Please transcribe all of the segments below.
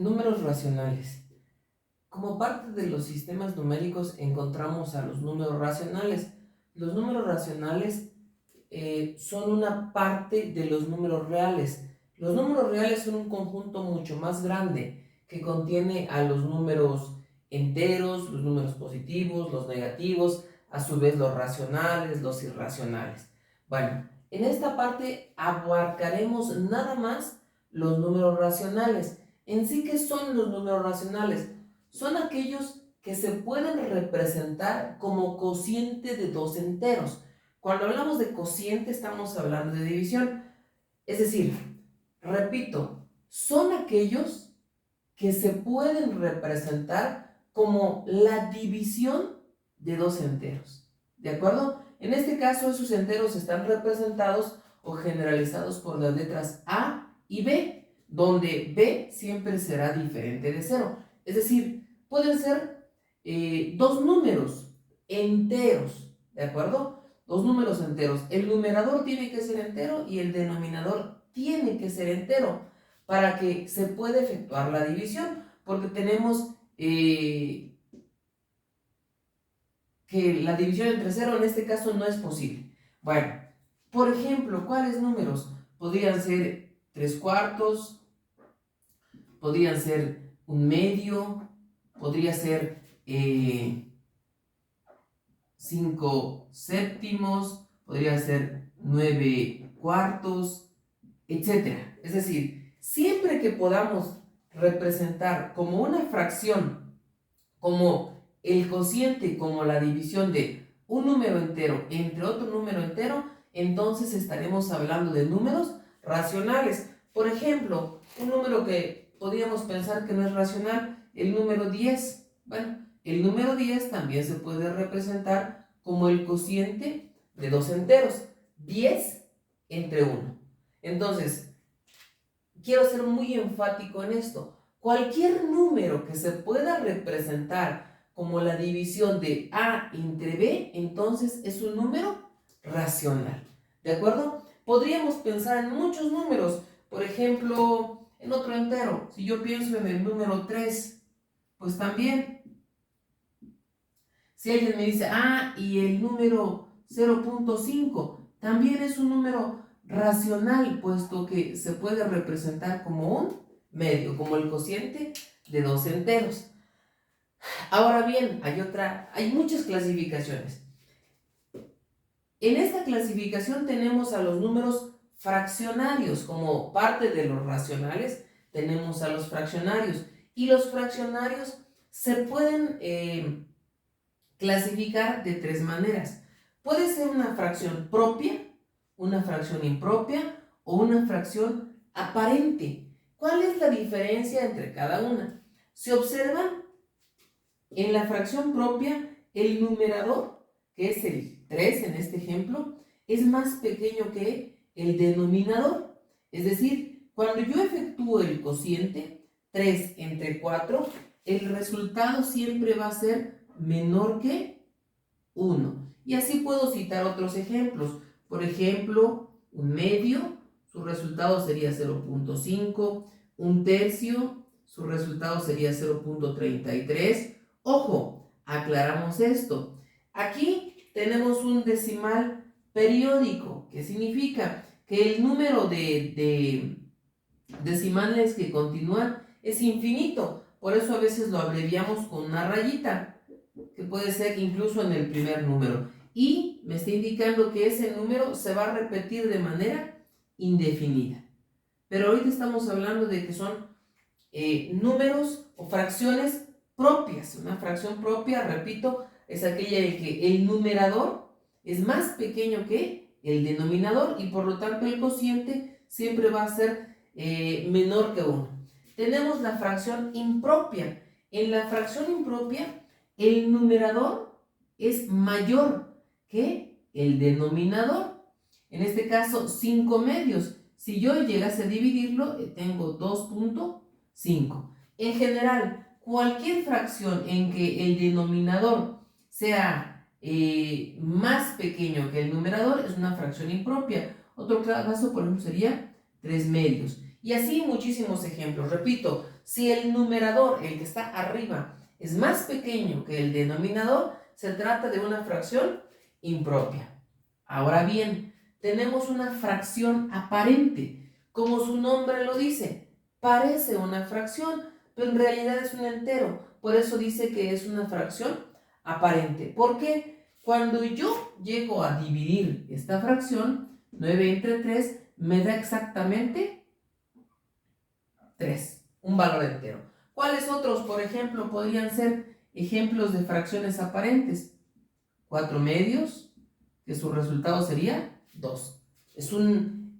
Números racionales. Como parte de los sistemas numéricos encontramos a los números racionales. Los números racionales son una parte de los números reales. Los números reales son un conjunto mucho más grande que contiene a los números enteros, los números positivos, los negativos, a su vez los racionales, los irracionales. Bueno, en esta parte abarcaremos nada más los números racionales. En sí, ¿qué son los números racionales? Son aquellos que se pueden representar como cociente de dos enteros. Cuando hablamos de cociente estamos hablando de división. Es decir, repito, son aquellos que se pueden representar como la división de dos enteros. ¿De acuerdo? En este caso, esos enteros están representados o generalizados por las letras A y B, donde B siempre será diferente de 0. Es decir, pueden ser dos números enteros, ¿de acuerdo? Dos números enteros. El numerador tiene que ser entero y el denominador tiene que ser entero para que se pueda efectuar la división, porque tenemos que la división entre 0 en este caso no es posible. Bueno, por ejemplo, ¿cuáles números? Podrían ser 3/4, podrían ser 1/2, podría ser 5/7, podría ser 9/4, etc. Es decir, siempre que podamos representar como una fracción, como el cociente, como la división de un número entero entre otro número entero, entonces estaremos hablando de números racionales. Por ejemplo, un número que podríamos pensar que no es racional, el número 10. Bueno, el número 10 también se puede representar como el cociente de dos enteros, 10 entre 1. Entonces, quiero ser muy enfático en esto. Cualquier número que se pueda representar como la división de A entre B, entonces es un número racional. ¿De acuerdo? Podríamos pensar en muchos números. Por ejemplo, en otro entero. Si yo pienso en el número 3, pues también. Si alguien me dice, y el número 0.5, también es un número racional, puesto que se puede representar como un medio, como el cociente de dos enteros. Ahora bien, hay muchas clasificaciones. En esta clasificación tenemos a los números fraccionarios, como parte de los racionales, tenemos a los fraccionarios. Y los fraccionarios se pueden clasificar de tres maneras. Puede ser una fracción propia, una fracción impropia o una fracción aparente. ¿Cuál es la diferencia entre cada una? Se observan en la fracción propia el numerador, que es el 3 en este ejemplo, es más pequeño que el denominador. Es decir, cuando yo efectúo el cociente 3 entre 4, el resultado siempre va a ser menor que 1. Y así puedo citar otros ejemplos. Por ejemplo, 1/2, su resultado sería 0.5. 1/3, su resultado sería 0.33. Ojo, aclaramos esto. Aquí tenemos un decimal periódico, que significa que el número de decimales que continúan es infinito. Por eso a veces lo abreviamos con una rayita, que puede ser incluso en el primer número. Y me está indicando que ese número se va a repetir de manera indefinida. Pero ahorita estamos hablando de que son números o fracciones propias. Una fracción propia, repito, es aquella en que el numerador es más pequeño que el denominador y por lo tanto el cociente siempre va a ser menor que 1. Tenemos la fracción impropia. En la fracción impropia, el numerador es mayor que el denominador. En este caso, 5/2. Si yo llegase a dividirlo, tengo 2.5. En general, cualquier fracción en que el denominador sea más pequeño que el numerador es una fracción impropia. Otro caso, por ejemplo, sería 3/2. Y así muchísimos ejemplos. Repito, si el numerador, el que está arriba, es más pequeño que el denominador, se trata de una fracción impropia. Ahora bien, tenemos una fracción aparente. Como su nombre lo dice, parece una fracción, pero en realidad es un entero. Por eso dice que es una fracción aparente. ¿Por qué? Cuando yo llego a dividir esta fracción, 9 entre 3 me da exactamente 3, un valor entero. ¿Cuáles otros, por ejemplo, podrían ser ejemplos de fracciones aparentes? 4 medios, que su resultado sería 2.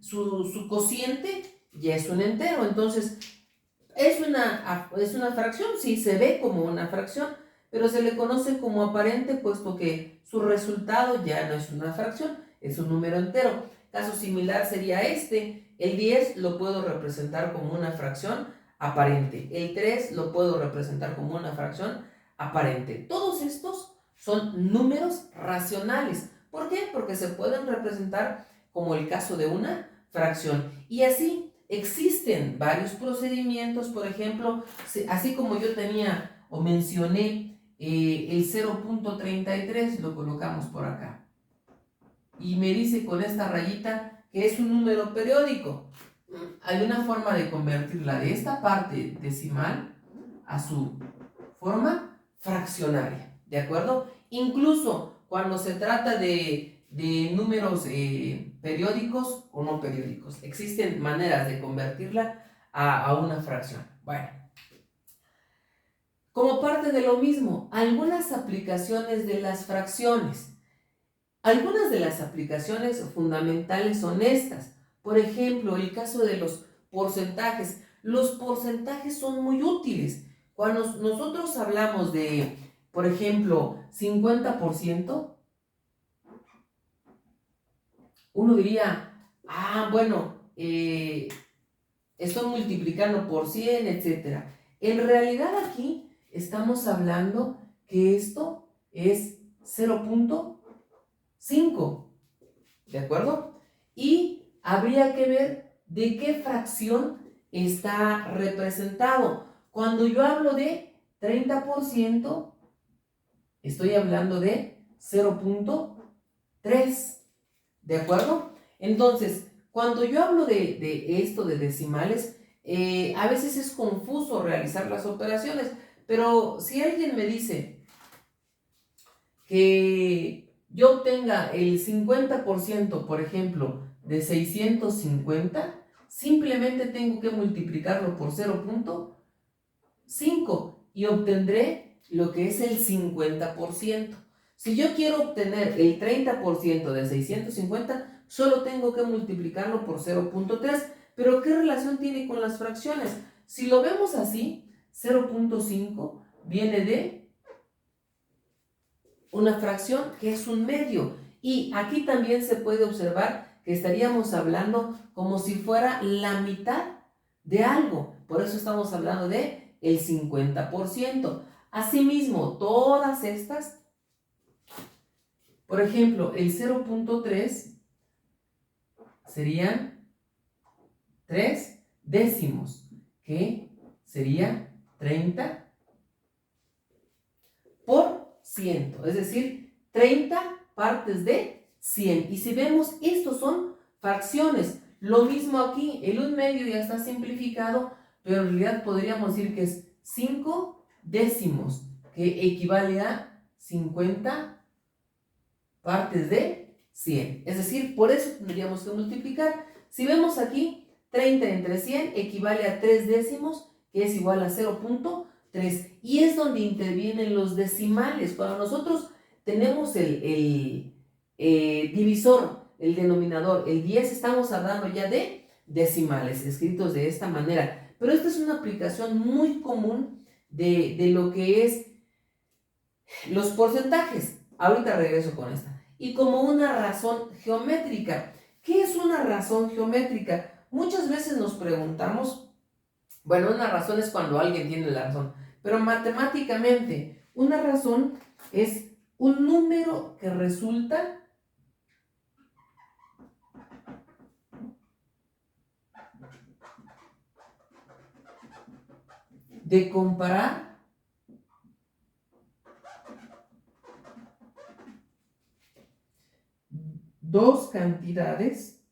Su cociente ya es un entero, entonces es una fracción, sí, se ve como una fracción, pero se le conoce como aparente puesto que su resultado ya no es una fracción, es un número entero. Caso similar sería este. El 10 lo puedo representar como una fracción aparente. El 3 lo puedo representar como una fracción aparente. Todos estos son números racionales. ¿Por qué? Porque se pueden representar como el caso de una fracción. Y así existen varios procedimientos, por ejemplo, así como yo tenía o mencioné el 0.33, lo colocamos por acá. Y me dice con esta rayita que es un número periódico. Hay una forma de convertirla de esta parte decimal a su forma fraccionaria, ¿de acuerdo? Incluso cuando se trata de números periódicos o no periódicos, existen maneras de convertirla a una fracción. Bueno, como parte de lo mismo, algunas aplicaciones de las fracciones. Algunas de las aplicaciones fundamentales son estas. Por ejemplo, el caso de los porcentajes. Los porcentajes son muy útiles. Cuando nosotros hablamos de, por ejemplo, 50%, uno diría, bueno, estoy multiplicando por 100, etc. En realidad aquí estamos hablando que esto es 0.5. ¿De acuerdo? Y habría que ver de qué fracción está representado. Cuando yo hablo de 30%, estoy hablando de 0.3. ¿De acuerdo? Entonces, cuando yo hablo de esto de decimales, a veces es confuso realizar las operaciones, pero si alguien me dice que yo obtenga el 50%, por ejemplo, de 650, simplemente tengo que multiplicarlo por 0.5 y obtendré lo que es el 50%. Si yo quiero obtener el 30% de 650, solo tengo que multiplicarlo por 0.3. Pero ¿qué relación tiene con las fracciones? Si lo vemos así, 0.5 viene de una fracción que es un medio. Y aquí también se puede observar que estaríamos hablando como si fuera la mitad de algo. Por eso estamos hablando de el 50%. Asimismo, todas estas, por ejemplo, el 0.3 serían 3 décimos, que sería 30 por 100, es decir, 30 partes de 100. Y si vemos, estos son fracciones. Lo mismo aquí, el 1/2 ya está simplificado, pero en realidad podríamos decir que es 5 décimos, que equivale a 50 partes de 100. Es decir, por eso tendríamos que multiplicar. Si vemos aquí, 30 entre 100 equivale a 3 décimos, que es igual a 0.3. Y es donde intervienen los decimales. Cuando nosotros tenemos el divisor, el denominador, el 10, estamos hablando ya de decimales, escritos de esta manera. Pero esta es una aplicación muy común de lo que es los porcentajes. Ahorita regreso con esta. Y como una razón geométrica. ¿Qué es una razón geométrica? Muchas veces nos preguntamos, bueno, una razón es cuando alguien tiene la razón, pero matemáticamente, una razón es un número que resulta de comparar dos cantidades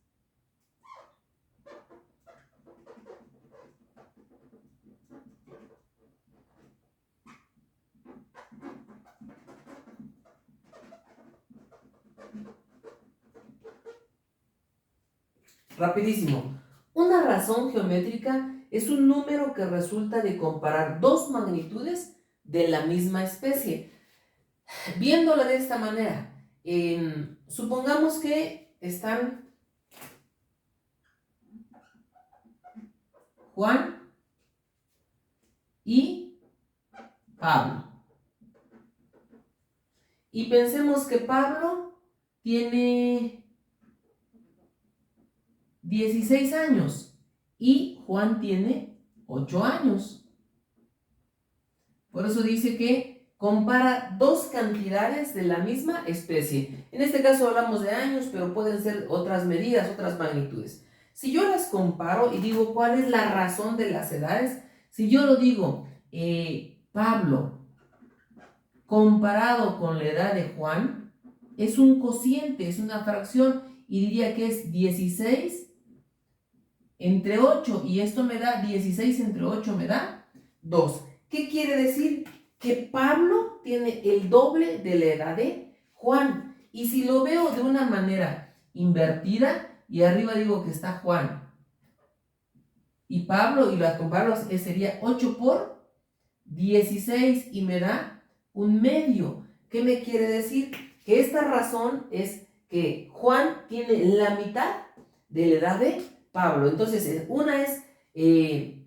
rapidísimo. Una razón geométrica es un número que resulta de comparar dos magnitudes de la misma especie. Viéndola de esta manera, supongamos que están Juan y Pablo. Y pensemos que Pablo tiene 16 años y Juan tiene 8 años. Por eso dice que compara dos cantidades de la misma especie. En este caso hablamos de años, pero pueden ser otras medidas, otras magnitudes. Si yo las comparo y digo cuál es la razón de las edades, si yo lo digo, Pablo comparado con la edad de Juan, es un cociente, es una fracción, y diría que es 16 entre 8, y esto me da 16 entre 8 me da 2. ¿Qué quiere decir? Que Pablo tiene el doble de la edad de Juan. Y si lo veo de una manera invertida, y arriba digo que está Juan y Pablo, y las comparo, sería 8 por 16 y me da un medio. ¿Qué me quiere decir? Que esta razón es que Juan tiene la mitad de la edad de Pablo. Entonces, una es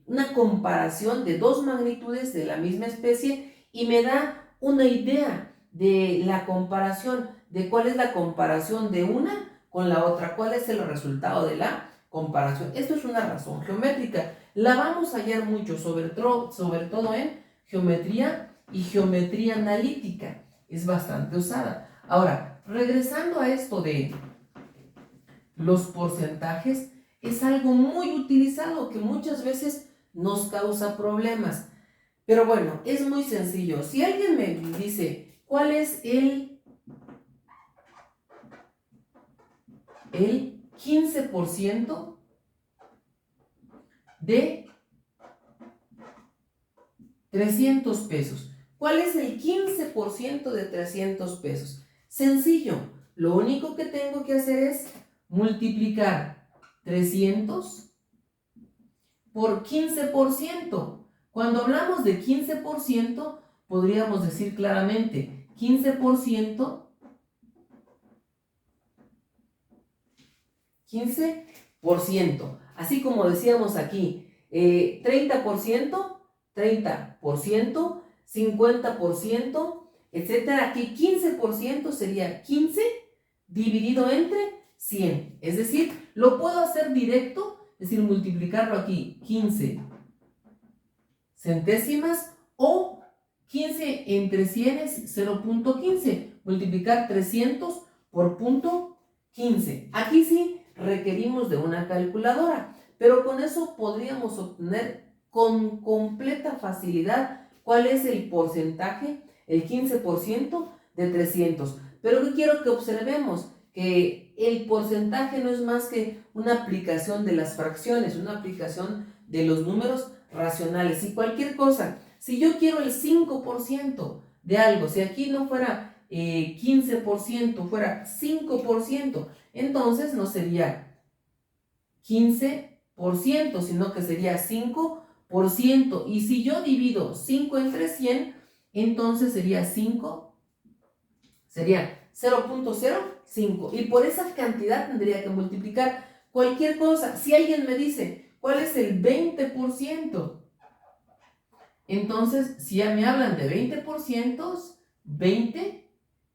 una comparación de dos magnitudes de la misma especie y me da una idea de la comparación, de cuál es la comparación de una con la otra, cuál es el resultado de la comparación. Esto es una razón geométrica. La vamos a hallar mucho, sobre todo en geometría y geometría analítica. Es bastante usada. Ahora, regresando a esto de los porcentajes, es algo muy utilizado que muchas veces nos causa problemas. Pero bueno, es muy sencillo. Si alguien me dice cuál es el 15% de 300 pesos. ¿Cuál es el 15% de 300 pesos? Sencillo. Lo único que tengo que hacer es multiplicar 300 por 15%. Cuando hablamos de 15%, podríamos decir claramente 15%, 15%. Así como decíamos aquí, 30%, 30%, 50%, etcétera. Aquí 15% sería 15 dividido entre 100. Es decir, lo puedo hacer directo, es decir, multiplicarlo aquí 15 centésimas, o 15 entre 100 es 0.15. Multiplicar 300 por 0.15. Aquí sí requerimos de una calculadora, pero con eso podríamos obtener con completa facilidad cuál es el porcentaje, el 15% de 300. Pero ¿qué quiero que observemos? Que el porcentaje no es más que una aplicación de las fracciones, una aplicación de los números racionales. Y cualquier cosa, si yo quiero el 5% de algo, si aquí no fuera 15%, fuera 5%, entonces no sería 15%, sino que sería 5%. Y si yo divido 5 entre 100, entonces sería 5, sería 0.05. Y por esa cantidad tendría que multiplicar cualquier cosa. Si alguien me dice, ¿cuál es el 20%? Entonces, si ya me hablan de 20%, 20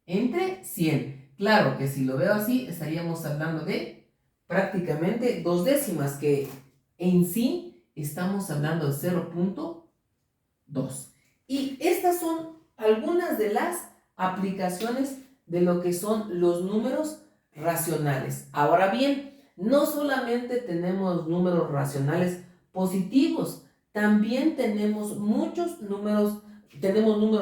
entre 100. Claro que si lo veo así, estaríamos hablando de prácticamente dos décimas, que en sí estamos hablando de 0.2. Y estas son algunas de las aplicaciones de lo que son los números racionales. Ahora bien, no solamente tenemos números racionales positivos, también tenemos números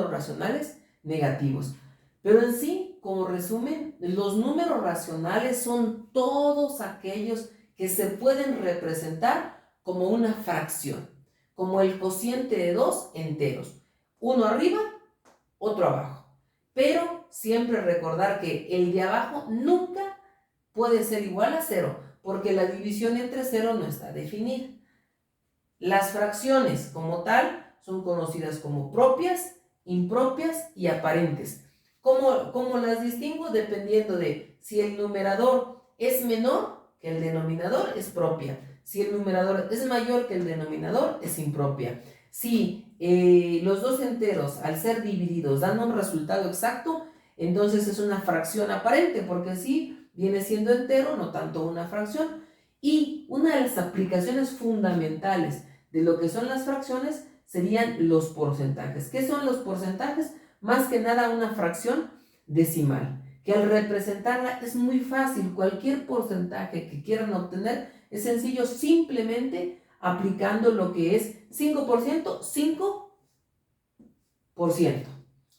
racionales negativos. Pero en sí, como resumen, los números racionales son todos aquellos que se pueden representar como una fracción, como el cociente de dos enteros, uno arriba, otro abajo. Pero siempre recordar que el de abajo nunca puede ser igual a cero, porque la división entre cero no está definida. Las fracciones como tal son conocidas como propias, impropias y aparentes. ¿Cómo las distingo? Dependiendo de si el numerador es menor que el denominador, es propia. Si el numerador es mayor que el denominador, es impropia. Si los dos enteros, al ser divididos, dan un resultado exacto, entonces es una fracción aparente, porque sí viene siendo entero, no tanto una fracción. Y una de las aplicaciones fundamentales de lo que son las fracciones serían los porcentajes. ¿Qué son los porcentajes? Más que nada una fracción decimal, que al representarla es muy fácil. Cualquier porcentaje que quieran obtener es sencillo, simplemente aplicando lo que es 5%, 5%.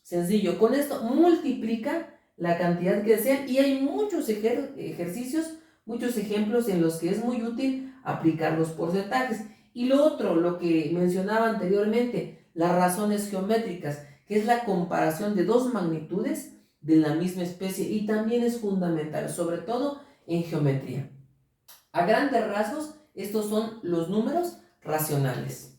Sencillo, con esto multiplica la cantidad que desean y hay muchos ejercicios, muchos ejemplos en los que es muy útil aplicar los porcentajes. Y lo otro, lo que mencionaba anteriormente, las razones geométricas, que es la comparación de dos magnitudes de la misma especie y también es fundamental, sobre todo en geometría. A grandes rasgos, estos son los números racionales.